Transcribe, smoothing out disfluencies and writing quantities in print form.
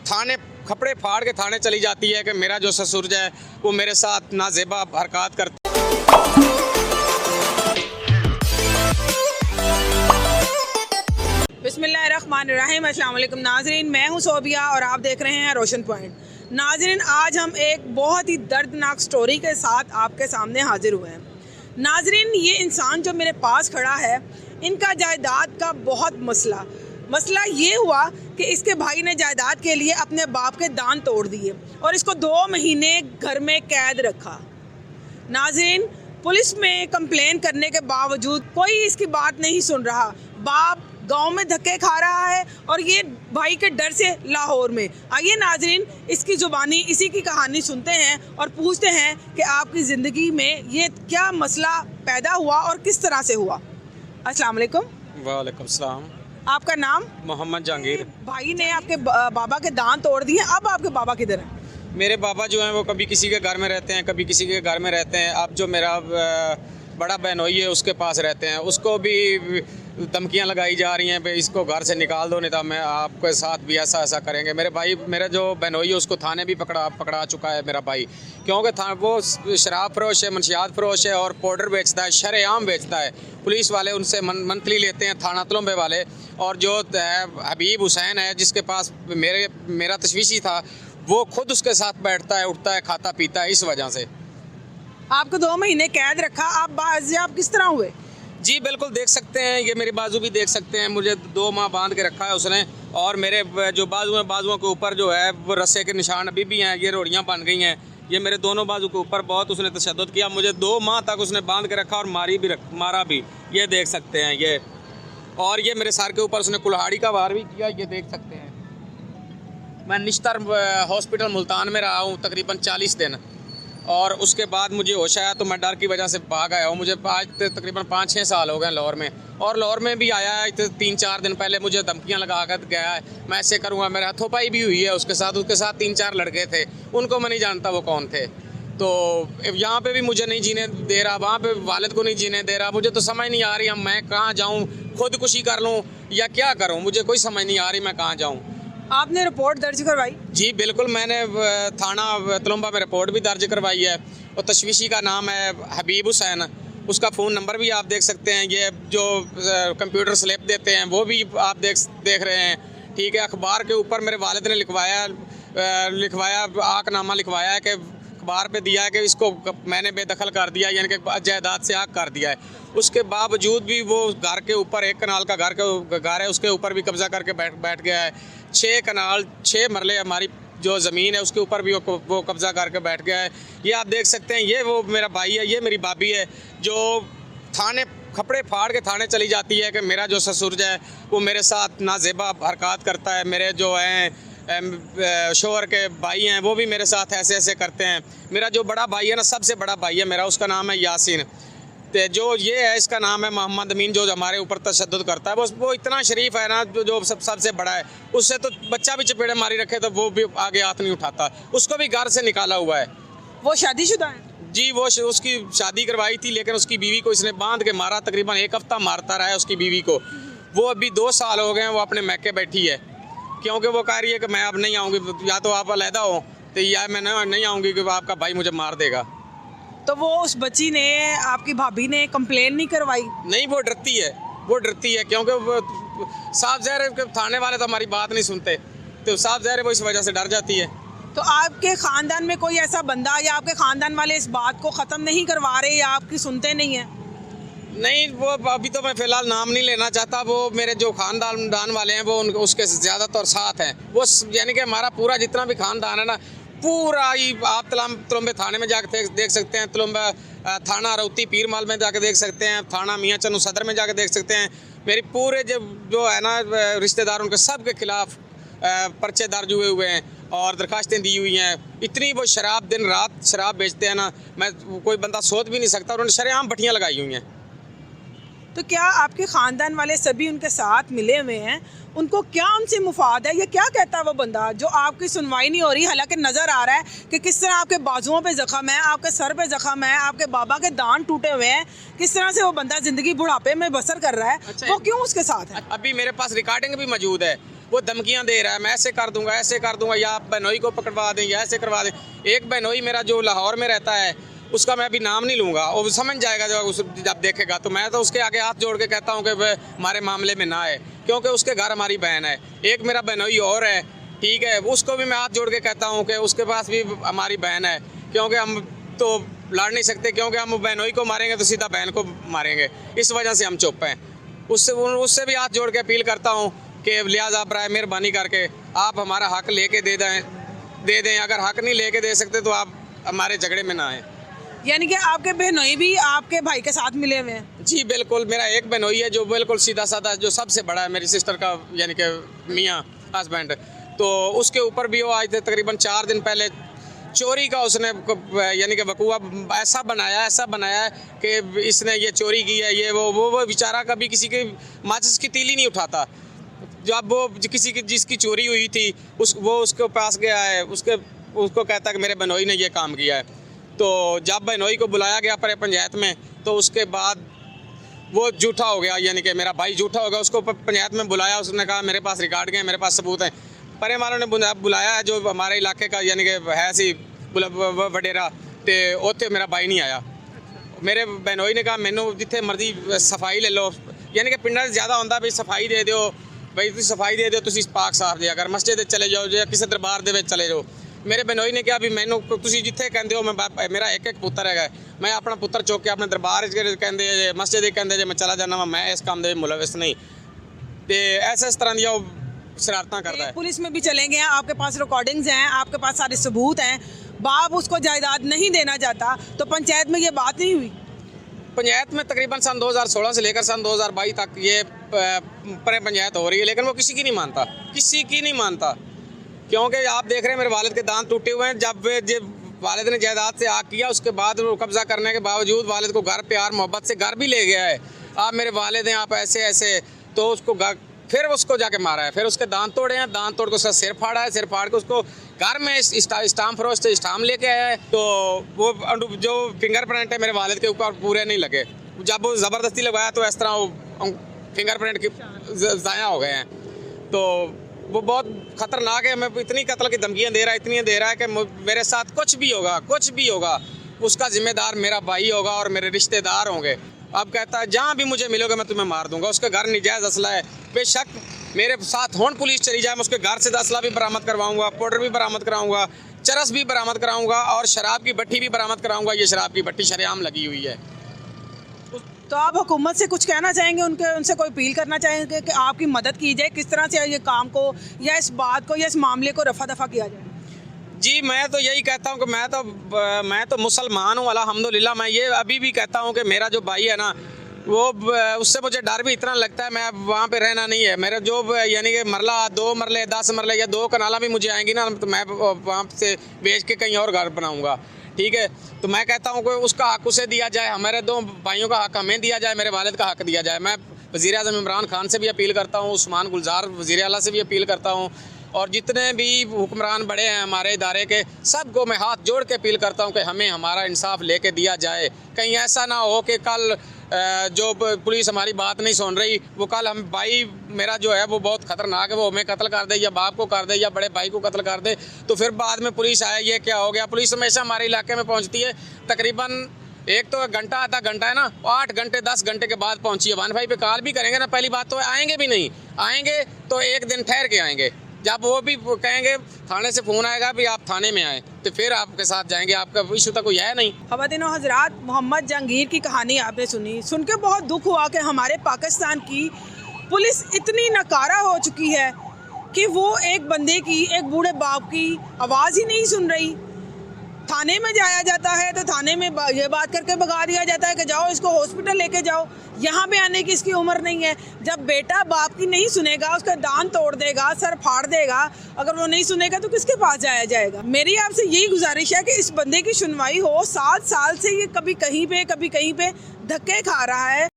थाने कपड़े फाड़ के थाने चली जाती है कि मेरा जो ससुर है वो मेरे साथ नाजेबा हरकत करता है। बिस्मिल्लाहिर्रहमानिर्रहीम। अस्सलाम वालेकुम नाज़रीन, मैं हूं सोबिया और आप देख रहे हैं रोशन पॉइंट। नाज़रीन, आज हम एक बहुत ही दर्दनाक स्टोरी के साथ आपके सामने हाजिर हुए हैं। नाज़रीन, ये इंसान जो मेरे पास खड़ा है, इनका जायदाद का बहुत मसला ये हुआ कि इसके भाई ने जायदाद के लिए अपने बाप के दांत तोड़ दिए और इसको 2 महीने घर में कैद रखा। नाज़रीन, पुलिस में कंप्लेन करने के बावजूद कोई इसकी बात नहीं सुन रहा। बाप गांव में धक्के खा रहा है और ये भाई के डर से लाहौर में। आइए नाज़रीन, इसकी ज़ुबानी इसी की कहानी सुनते हैं और पूछते हैं कि आपकी ज़िंदगी में ये क्या मसला पैदा हुआ और किस तरह से हुआ। अस्सलाम वालेकुम। वालेकुम सलाम। आपका नाम? मोहम्मद जहांगीर। भाई ने आपके बाबा के दांत तोड़ दिए, अब आपके बाबा किधर हैं? मेरे बाबा जो हैं वो कभी किसी के घर में रहते हैं, कभी किसी के घर में रहते हैं। अब जो मेरा बड़ा बहनोई है उसके पास रहते हैं, उसको भी धमकियां लगाई जा रही हैं भाई इसको घर से निकाल दो, नहीं तो मैं आपके साथ भी ऐसा करेंगे। मेरा जो बहनोई है उसको थाने भी पकड़ा चुका है मेरा भाई, क्योंकि वो शराब फरोश है, मनशियात फरोश है और पाउडर बेचता है, शरेआम बेचता है। पुलिस वाले उनसे मंथली लेते हैं, थाना तलुम्बे वाले। और जो हबीब हुसैन है जिसके पास मेरा तशवीशी था, वो खुद उसके साथ बैठता है, उठता है, खाता पीता है। इस वजह से आपको 2 महीने कैद रखा। आप बाजियाब किस तरह हुए? जी बिल्कुल, देख सकते हैं, ये मेरी बाजू भी देख सकते हैं। मुझे 2 माह बांध के रखा है उसने, और मेरे जो बाजुओं के ऊपर जो है वो रस्से के निशान अभी भी हैं, ये रोड़ियाँ बन गई हैं। ये मेरे दोनों बाजू के ऊपर बहुत उसने तशद्दुद किया। मुझे 2 माह तक उसने बांध के रखा और मारा भी, ये देख सकते हैं ये। और ये मेरे सर के ऊपर उसने कुल्हाड़ी का वार भी किया, ये देख सकते हैं। मैं निश्तर हॉस्पिटल मुल्तान में रहा हूँ तकरीबन 40 दिन, और उसके बाद मुझे होश आया तो मैं डर की वजह से भाग आया हूँ। मुझे आज तकरीबन 5-6 साल हो गए लाहौर में, और लाहौर में भी आया है 3-4 दिन पहले मुझे धमकियाँ लगा कर गया है, मैं ऐसे करूँगा। मेरे हाथोपाई भी हुई है उसके साथ 3-4 लड़के थे, उनको मैं नहीं जानता वो कौन थे। तो यहाँ पे भी मुझे नहीं जीने दे रहा, वहाँ पे वालिद को नहीं जीने दे रहा। मुझे तो समझ नहीं आ रही अब मैं कहाँ जाऊँ, खुदकुशी कर लूँ या क्या करूँ, मुझे कोई समझ नहीं आ रही मैं कहाँ जाऊँ। आपने रिपोर्ट दर्ज करवाई? जी बिल्कुल, मैंने थाना तलुम्बा में रिपोर्ट भी दर्ज करवाई है। और तशवीशी का नाम है हबीब हुसैन, उसका फ़ोन नंबर भी आप देख सकते हैं। ये जो कंप्यूटर स्लिप देते हैं वो भी आप देख रहे हैं, ठीक है। अखबार के ऊपर मेरे वालिद ने लिखवाया आकनामा लिखवाया है कि अखबार पे दिया है कि इसको मैंने बेदखल कर दिया, यानी कि जायदाद से आग कर दिया है। उसके बावजूद भी वो घर के ऊपर 1 कनाल का घर है, उसके ऊपर भी कब्जा करके बैठ गया है। 6 मरले हमारी जो ज़मीन है उसके ऊपर भी वो कब्जा करके बैठ गया है। ये आप देख सकते हैं, ये वो मेरा भाई है, ये मेरी भाभी है, जो थाने कपड़े फाड़ के थाने चली जाती है कि मेरा जो ससुर है वो मेरे साथ नाजेबा हरकत करता है। मेरे जो हैं शोहर के भाई हैं वो भी मेरे साथ ऐसे करते हैं। मेरा जो बड़ा भाई है ना, सबसे बड़ा भाई है मेरा, उसका नाम है यासीन। तो जो ये है इसका नाम है मोहम्मद अमीन, जो हमारे ऊपर तशद्दुद करता है। वो इतना शरीफ है ना, जो सबसे बड़ा है, उससे तो बच्चा भी चपेड़े मारी रखे तो वो भी आगे हाथ नहीं उठाता। उसको भी घर से निकाला हुआ है। वो शादीशुदा है? जी, वो उसकी शादी करवाई थी, लेकिन उसकी बीवी को इसने बांध के मारा। तकरीबन 1 हफ्ता मारता रहा है उसकी बीवी को। वो अभी 2 साल हो गए हैं वो अपने मैके बैठी है, क्योंकि वो कह रही है कि मैं अब नहीं आऊँगी, या तो आप अलहदा हो तो या मैं नहीं आऊँगी कि आपका भाई मुझे मार देगा। तो वो उस बच्ची ने, आपकी भाभी ने कंप्लेन नहीं करवाई? नहीं, वो डरती है, क्योंकि साफ ज़ाहिर है थाने वाले तो हमारी बात नहीं सुनते, तो साफ ज़ाहिर है वो इस वजह से डर जाती है। तो आपके ख़ानदान में कोई ऐसा बंदा या आपके ख़ानदान वाले इस बात को ख़त्म नहीं करवा रहे या आपकी सुनते नहीं हैं? नहीं, वो अभी तो मैं फ़िलहाल नाम नहीं लेना चाहता। वो मेरे जो ख़ानदान वाले हैं वो उसके ज़्यादातर साथ हैं। वो यानी कि हमारा पूरा जितना भी ख़ानदान है ना, पूरा ही आप तलुम्बे थाने में जाकर देख सकते हैं, तलुम्बा थाना रौती पीरमाल में जाकर देख सकते हैं, थाना मियाँ चन्नू सदर में जाकर देख सकते हैं। मेरी पूरे जो है ना रिश्तेदार, उनके सब के ख़िलाफ़ पर्चे दर्ज हुए हैं और दरखास्तें दी हुई हैं। इतनी वो शराब, दिन रात शराब बेचते हैं ना, मैं कोई बंदा सोच भी नहीं सकता। उन्होंने शरेआम भट्टियाँ लगाई हुई हैं। तो क्या आपके ख़ानदान वाले सभी उनके साथ मिले हुए हैं? उनको क्या उनसे मुफाद है? या क्या कहता है वो बंदा जो आपकी सुनवाई नहीं हो रही, हालांकि नज़र आ रहा है कि किस तरह आपके बाजुओं पे ज़ख्म है, आपके सर पे ज़ख्म है, आपके बाबा के दांत टूटे हुए हैं, किस तरह से वो बंदा ज़िंदगी बुढ़ापे में बसर कर रहा है? अच्छा, वो क्यों उसके साथ है? अभी मेरे पास रिकॉर्डिंग भी मौजूद है। वो धमकियां दे रहा है, मैं ऐसे कर दूंगा, या आप बहनोई को पकड़वा दें या ऐसे करवा दें। एक बहनोई मेरा जो लाहौर में रहता है, उसका मैं अभी नाम नहीं लूँगा, वो समझ जाएगा जब देखेगा। तो मैं तो उसके आगे हाथ जोड़ के कहता हूँ कि वह हमारे मामले में ना आए, क्योंकि उसके घर हमारी बहन है। एक मेरा बहनोई और है, ठीक है, उसको भी मैं हाथ जोड़ के कहता हूँ कि उसके पास भी हमारी बहन है, क्योंकि हम तो लड़ नहीं सकते, क्योंकि हम बहनोई को मारेंगे तो सीधा बहन को मारेंगे, इस वजह से हम चुप हैं। उससे भी हाथ जोड़ के अपील करता हूँ कि लिहाजा बराए मेहरबानी करके आप हमारा हक लेके दे दें। अगर हक नहीं लेके दे सकते तो आप हमारे झगड़े में ना आए। यानी कि आपके बहनोई भी आपके भाई के साथ मिले हुए हैं? जी बिल्कुल, मेरा एक बहनोई है जो बिल्कुल सीधा साधा, जो सबसे बड़ा है, मेरी सिस्टर का यानी कि मियाँ हस्बैंड, तो उसके ऊपर भी वो आए थे तकरीबन 4 दिन पहले। चोरी का उसने यानी कि वकूआ ऐसा बनाया है कि इसने ये चोरी की है, ये वो बेचारा कभी किसी की माचिस की तीली नहीं उठाता। जब वो किसी की जिसकी चोरी हुई थी वो उसके पास गया है, उसको कहता है कि मेरे बहनोई ने ये काम किया है। तो जब बहनोई को बुलाया गया पर पंचायत में, तो उसके बाद वो झूठा हो गया, यानी कि मेरा भाई झूठा हो गया। उसको पंचायत में बुलाया, उसने कहा मेरे पास रिकॉर्ड हैं, मेरे पास सबूत हैं। परे वालों ने बुलाया है जो हमारे इलाके का यानी कि है सी वडेरा, तो उत्थे मेरा भाई नहीं आया। मेरे बहनोई ने कहा मैनू जिथे मर्जी सफाई ले लो, यानी कि पिंडा ज़्यादा होंदा भी सफाई दे दो, भाई तुम सफाई दे दो, तुम पाक साफ दिया कर, मस्जिद चले जाओ या किसी दरबार दे चले जाओ। मेरे बहनोई ने कहा भी मैनू तुम जिथे कहते हो, मैं मेरा एक पुत्र है, मैं अपना पुत्र चुक के अपने दरबार कहते जे मस्जिद कहते जे मैं चला जाना वा, मैं इस काम दे मुलविस नहीं। तो ऐसे इस तरह दियाँ शरारतां करता है। पुलिस में भी चले गए हैं, आपके पास रिकॉर्डिंग्स हैं, आपके पास सारे सबूत हैं, बाप उसको जायदाद नहीं देना चाहता, तो पंचायत में ये बात नहीं हुई? पंचायत में तकरीबन सन 2016 से लेकर सन 2022 तक ये पंचायत हो रही है, लेकिन वो किसी की नहीं मानता, क्योंकि आप देख रहे हैं मेरे वालिद के दांत टूटे हुए हैं। जब वालिद ने जायदाद से आग किया, उसके बाद वो कब्जा करने के बावजूद वालिद को घर प्यार मोहब्बत से घर भी ले गया है। आप मेरे वालिद हैं, आप ऐसे, तो उसको फिर उसको जाके मारा है, फिर उसके दांत तोड़े हैं, दांत तोड़ के उसका सिर फाड़ा है, सिर फाड़ के उसको घर में स्टाम फरोश से स्टाम लेके आया है। तो वो जो फिंगरप्रिंट है मेरे वालिद के ऊपर पूरे नहीं लगे। जब वो ज़बरदस्ती लगाया तो इस तरह वो फिंगरप्रिंट की ज़ाया हो गए हैं। तो वो बहुत ख़तरनाक है। मैं इतनी कत्ल की धमकियाँ दे रहा है कि मेरे साथ कुछ भी होगा उसका जिम्मेदार मेरा भाई होगा और मेरे रिश्तेदार होंगे। अब कहता है जहाँ भी मुझे मिलोगे मैं तुम्हें मार दूंगा। उसके घर निजायज़ असला है, बेशक मेरे साथ होन पुलिस चली जाए, मैं उसके घर से असला भी बरामद करवाऊंगा, पाउडर भी बरामद कराऊंगा, चरस भी बरामद कराऊंगा और शराब की भट्टी भी बरामद कराऊंगा। ये शराब की भट्टी शरेआम लगी हुई है। तो आप हुकूमत से कुछ कहना चाहेंगे, उनसे कोई अपील करना चाहेंगे कि आपकी मदद की जाए, किस तरह से ये काम को या इस बात को या इस मामले को रफा दफा किया जाए? जी मैं तो यही कहता हूँ कि मैं तो मुसलमान हूँ अल्हम्दुलिल्लाह। मैं ये अभी भी कहता हूँ कि मेरा जो भाई है ना, वो उससे मुझे डर भी इतना लगता है। मैं वहाँ पे रहना नहीं है, मेरा जो यानी कि मरला 2 मरले 10 मरले या 2 कनाला भी मुझे आएंगी ना, तो मैं वहाँ से बेच के कहीं और घर बनाऊँगा, ठीक है। तो मैं कहता हूँ कि उसका हक उसे दिया जाए, हमारे 2 भाइयों का हक हमें दिया जाए, मेरे वालिद का हक दिया जाए। मैं वज़ीर आज़म इमरान खान से भी अपील करता हूँ, उस्मान गुलजार वज़ीर आला से भी अपील करता हूँ, और जितने भी हुक्मरान बड़े हैं हमारे इदारे के, सबको मैं हाथ जोड़ के अपील करता हूँ कि हमें हमारा इंसाफ लेके दिया जाए। कहीं ऐसा ना हो कि कल जो पुलिस हमारी बात नहीं सुन रही, वो कल हम भाई मेरा जो है वो बहुत ख़तरनाक है, वो हमें कत्ल कर दे या बाप को कर दे या बड़े भाई को कत्ल कर दे, तो फिर बाद में पुलिस आए ये क्या हो गया। पुलिस हमेशा हमारे इलाके में पहुँचती है तकरीबन एक तो घंटा आधा घंटा है ना, 8 घंटे 10 घंटे के बाद पहुँची है। 1 भाई पे कॉल भी करेंगे ना, पहली बात तो आएंगे भी नहीं, आएंगे तो एक दिन ठहर के आएंगे। जब वो भी कहेंगे थाने से फ़ोन आएगा भी आप थाने में आए, तो फिर आपके साथ जाएंगे, आपका इशू तो कोई है नहीं। ख़वातीन व हज़रात, मोहम्मद जहांगीर की कहानी आपने सुनी, सुन के बहुत दुख हुआ कि हमारे पाकिस्तान की पुलिस इतनी नकारा हो चुकी है कि वो एक बंदे की, एक बूढ़े बाप की आवाज़ ही नहीं सुन रही। थाने में जाया जाता है तो थाने में ये बात करके भगा दिया जाता है कि जाओ इसको हॉस्पिटल लेके जाओ, यहाँ पे आने की इसकी उम्र नहीं है। जब बेटा बाप की नहीं सुनेगा, उसका दांत तोड़ देगा, सर फाड़ देगा, अगर वो नहीं सुनेगा तो किसके पास जाया जाएगा। मेरी आपसे यही गुजारिश है कि इस बंदे की सुनवाई हो। 7 साल से ये कभी कहीं पे कभी कहीं पे धक्के खा रहा है।